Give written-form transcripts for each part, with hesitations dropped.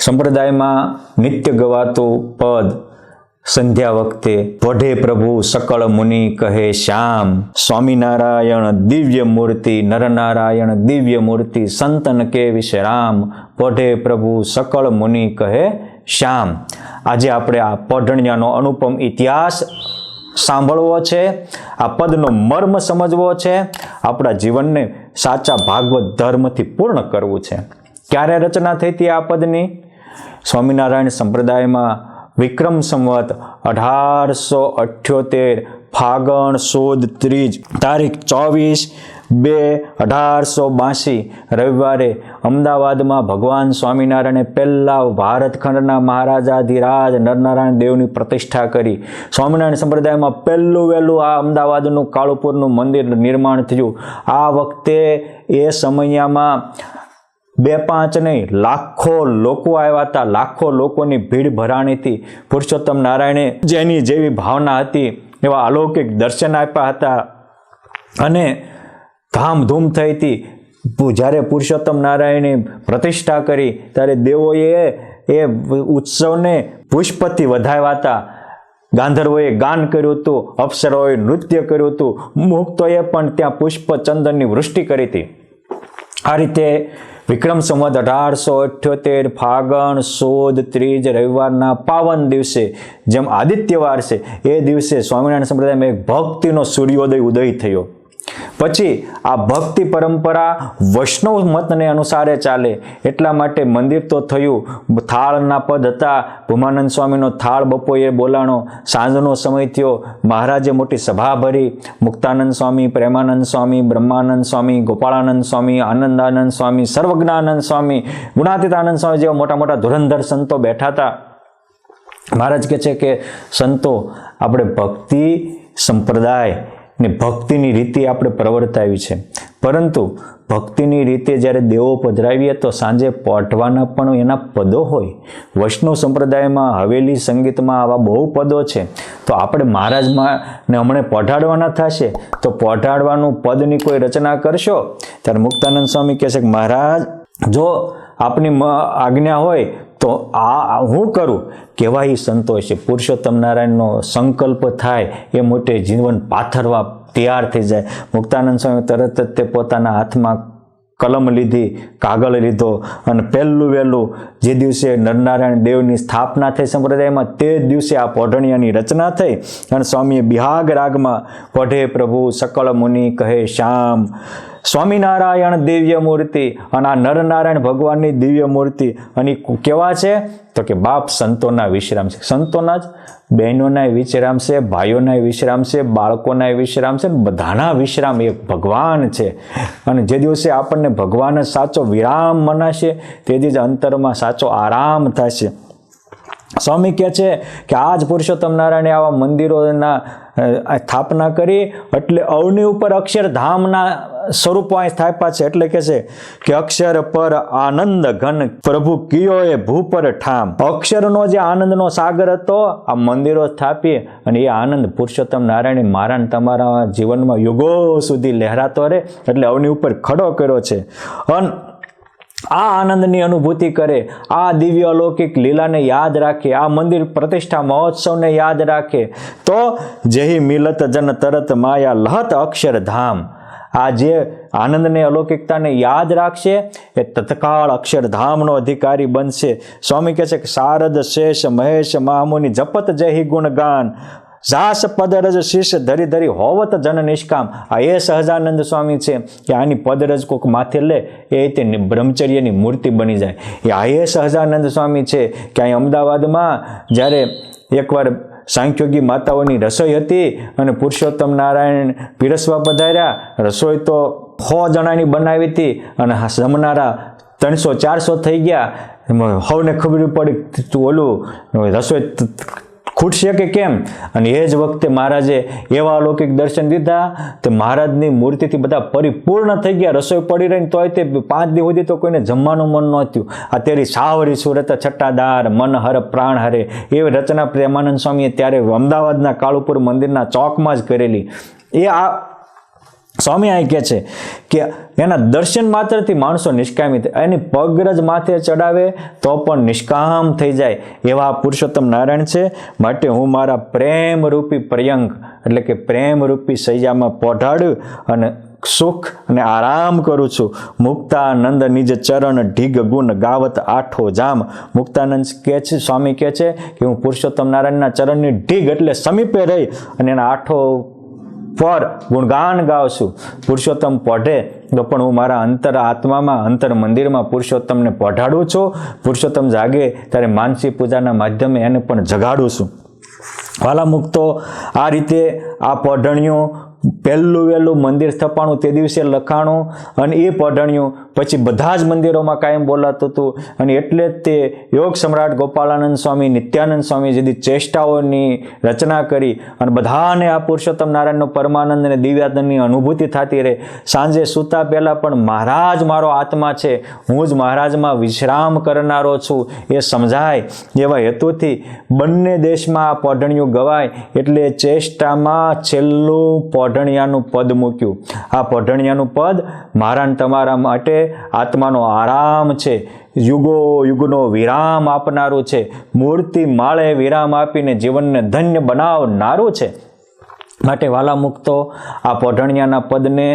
સંપ્રદાયમાં નિત્ય ગવાતું પદ સંધ્યા વખતે વઢે પ્રભુ સકળ મુનિ કહે શ્યામ, સ્વામિનારાયણ દિવ્ય મૂર્તિ, નરનારાયણ દિવ્ય મૂર્તિ, સંતન કે વિશ્રામ, વઢે પ્રભુ સકળ મુનિ કહે શ્યામ. આજે આપણે આ પઢણિયાનો અનુપમ ઇતિહાસ સાંભળવો છે, આ પદનો મર્મ સમજવો છે, આપણા જીવનને સાચા ભાગવત ધર્મથી પૂર્ણ કરવું છે. ક્યારે રચના થઈ હતી આ પદની? સ્વામિનારાયણ સંપ્રદાયમાં વિક્રમ સંવત 1878 ફાગણ સુદ ત્રીજ તારીખ 24/2/1882 રવિવારે અમદાવાદમાં ભગવાન સ્વામિનારાયણે પહેલા ભારતખંડના મહારાજાધિરાજ નરનારાયણ દેવની પ્રતિષ્ઠા કરી. સ્વામિનારાયણ સંપ્રદાયમાં પહેલું વહેલું આ અમદાવાદનું કાળુપુરનું મંદિર નિર્માણ થયું. આ વખતે એ સમયમાં 2-5 નહીં, લાખો લોકો આવ્યા હતા. લાખો લોકોની ભીડ ભરાણી હતી. પુરુષોત્તમ નારાયણે જેની જેવી ભાવના હતી એવા અલૌકિક દર્શન આપ્યા હતા અને ધામધૂમ થઈ હતી. જ્યારે પુરુષોત્તમ નારાયણે પ્રતિષ્ઠા કરી ત્યારે દેવોએ એ ઉત્સવને પુષ્પથી વધાવ્યા હતા. ગાંધર્વોએ ગાન કર્યું હતું, અપ્સરાઓએ નૃત્ય કર્યું હતું, મુક્તોએ પણ ત્યાં પુષ્પ ચંદનની વૃષ્ટિ કરી હતી. આ રીતે વિક્રમ સંવત 1878 ફાગણ સુદ ત્રીજ રવિવારના પાવન દિવસે, જેમ આદિત્યવાર છે એ દિવસે સ્વામિનારાયણ સંપ્રદાયમાં એક ભક્તિનો સૂર્યોદય ઉદય થયો. પછી આ ભક્તિ પરંપરા વૈષ્ણવ મતને અનુસારે ચાલે એટલા માટે મંદિર તો થયું. થાળના પદ હતા. ભૂમાનંદ સ્વામીનો થાળ બપોરે બોલાણો. સાંજનો સમય થયો. મહારાજે મોટી સભા ભરી. મુક્તાનંદ સ્વામી, પ્રેમાનંદ સ્વામી, બ્રહ્માનંદ સ્વામી, ગોપાળાનંદ સ્વામી, આનંદાનંદ સ્વામી, સર્વજ્ઞાનંદ સ્વામી, ગુણાતીતાનંદ સ્વામી જેવા મોટા મોટા ધુરંધર સંતો બેઠા હતા. મહારાજ કહે છે કે સંતો, આપણે ભક્તિ સંપ્રદાય ને ભક્તિની રીતે આપણે પ્રવર્તાવી છે, પરંતુ ભક્તિની રીતે જ્યારે દેવો પધરાવીએ તો સાંજે પઢવાના પણ એના પદો હોય. વૈષ્ણવ સંપ્રદાયમાં હવેલી સંગીતમાં આવા બહુ પદો છે. તો આપણે મહારાજમાં ને હમણાં પઢાડવાના થશે તો પઢાડવાનું પદની કોઈ રચના કરશો? ત્યારે મુક્તાનંદ સ્વામી કહે છે કે મહારાજ, જો આપની આજ્ઞા હોય તો આ હું કરું. કેવા એ સંતોષ છે. પુરુષોત્તમ નારાયણનો સંકલ્પ થાય એ મોટે જીવન પાથરવા તૈયાર થઈ જાય. મુક્તાનંદ સ્વામી તરત જ તે પોતાના હાથમાં કલમ લીધી, કાગળ લીધો અને પહેલું વહેલું જે દિવસે નરનારાયણ દેવની સ્થાપના થઈ સંપ્રદાયમાં તે જ દિવસે આ પઢણિયાની રચના થઈ અને સ્વામીએ બિહાગ રાગમાં પઢે પ્રભુ સકળ મુનિ કહે શ્યામ, સ્વામિનારાયણ દિવ્ય મૂર્તિ અને આ નરનારાયણ ભગવાનની દિવ્ય મૂર્તિ અને કેવા છે તો કે બાપ સંતોના વિશ્રામ છે. સંતોના જ બહેનોના વિશ્રામ છે, ભાઈઓના વિશ્રામ છે, બાળકોના વિશ્રામ છે, બધાના વિશ્રામ એક ભગવાન છે. અને જે દિવસે આપણને ભગવાન જ સાચો વિરામ મનાશે તે જ અંતરમાં સાચો આરામ થશે. સ્વામી કહે છે કે આજ પુરુષોત્તમ નારાયણે આવા મંદિરોના સ્થાપના કરી એટલે અવની ઉપર અક્ષરધામના સ્વરૂપો અહીં સ્થાપ્યા છે. એટલે કહે છે કે અક્ષર પર આનંદ ઘન પ્રભુ કિયો એ ભૂ પર ઠામ. અક્ષરનો જે આનંદનો સાગર હતો આ મંદિરો સ્થાપીએ અને એ આનંદ પુરુષોત્તમ નારાયણે મારા તમારા જીવનમાં યુગો સુધી લહેરાતો રહે એટલે અવની ઉપર ખડો કર્યો છે. અને આ આનંદની અનુભૂતિ કરે, આ દિવ્ય અલૌકિક લીલાને યાદ રાખે, આ મંદિર પ્રતિષ્ઠા મહોત્સવને યાદ રાખે તો જેહી મિલત જન તરત માયા લહત અક્ષરધામ. આ જે આનંદને અલૌકિકતાને યાદ રાખશે એ તત્કાળ અક્ષરધામનો અધિકારી બનશે. સ્વામી કહે છે કે શારદ શેષ મહેશ મહામુનિ જપત જહી ગુણગાન, જાસ પદરજ શીશ ધરી ધરી હોવત જન નિષ્કામ. આ એ સહજાનંદ સ્વામી છે કે આની પદરજ કોક માથે લે એ તે બ્રહ્મચર્યની મૂર્તિ બની જાય. આ એ સહજાનંદ સ્વામી છે કે અહીં અમદાવાદમાં જ્યારે એકવાર સાંખ્યોગી માતાઓની રસોઈ હતી અને પુરુષોત્તમ નારાયણ પીરસવા પધાર્યા. રસોઈ તો 100 જણાની બનાવી હતી અને જમનારા 300-400 થઈ ગયા. સૌને ખબર પડી તું ઓલું રસોઈ ખૂટશે કે કેમ. અને એ જ વખતે મહારાજે એવા અલૌકિક દર્શન દીધા તો મહારાજની મૂર્તિથી બધા પરિપૂર્ણ થઈ ગયા. રસોઈ પડી રહીને તોય તે 5 દિવસ સુધી તો કોઈને જમવાનું મન ન થયું. આ તેરી સાવરી સુરત છટ્ટાદાર મન હર પ્રાણ હરે એવી રચના પ્રેમાનંદ સ્વામીએ ત્યારે અમદાવાદના કાળુપુર મંદિરના ચોકમાં જ કરેલી. એ આ સ્વામી અહીં કહે છે કે એના દર્શન માત્રથી માણસો નિષ્કામી થાય, એની પગરજ માથે ચડાવે તો પણ નિષ્કામ થઈ જાય એવા પુરુષોત્તમ નારાયણ છે. માટે હું મારા પ્રેમરૂપી પર્યંક એટલે કે પ્રેમરૂપી સૈયામાં પોઢાડું અને સુખ અને આરામ કરું છું. મુક્તાનંદ નિજ ચરણ ઢીગ ગુણ ગાવત આઠો જામ. મુક્તાનંદ કહે છે, સ્વામી કહે છે કે હું પુરુષોત્તમ નારાયણના ચરણની ઢીગ એટલે સમીપે રહી અને એના આઠો પર ગુણગાન ગાઉં છું. પુરુષોત્તમ પોઢે તો પણ હું મારા અંતર આત્મામાં અંતર મંદિરમાં પુરુષોત્તમને પોઢાડું છું. પુરુષોત્તમ જાગે ત્યારે માનસી પૂજાના માધ્યમે એને પણ જગાડું છું. વાલા મુક્તો, આ રીતે આ પોઢણિયું પહેલું વહેલું મંદિર સ્થપાણું તે દિવસે લખાણું અને એ પોઢણિયું પછી બધા જ મંદિરોમાં કાયમ બોલાતું હતું. અને એટલે જ તે યોગ સમ્રાટ ગોપાલાનંદ સ્વામી, નિત્યાનંદ સ્વામી જેવી ચેષ્ટાઓની રચના કરી અને બધાને આ પુરુષોત્તમ નારાયણનો પરમાનંદ અને દિવ્યાનંદની અનુભૂતિ થતી રહે. સાંજે સૂતા પહેલાં પણ મહારાજ મારો આત્મા છે, હું જ મહારાજમાં વિશ્રામ કરનારો છું એ સમજાય એવા હેતુથી બંને દેશમાં આ પોઢણિયું ગવાય એટલે ચેષ્ટામાં છેલ્લું પોઢણિયાનું પદ મૂક્યું. આ પોઢણિયાનું પદ મારા તમારા માટે આત્માનો આરામ છે, યુગો યુગનો વિરામ આપનારું છે, મૂર્તિ માળે વિરામ આપીને જીવનને ધન્ય બનાવનારું છે. માટે વાલા મુક્તો, આ પોઢણિયાના પદને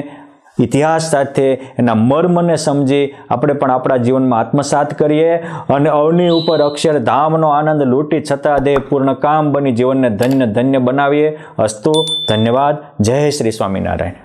ઇતિહાસ સાથે એના મર્મને સમજી આપણે પણ આપણા જીવનમાં આત્મસાત કરીએ અને અવની ઉપર અક્ષરધામનો આનંદ લૂંટી છતાં દેહ પૂર્ણ કામ બની જીવનને ધન્ય ધન્ય બનાવીએ. અસ્તુ. ધન્યવાદ. જય શ્રી સ્વામિનારાયણ.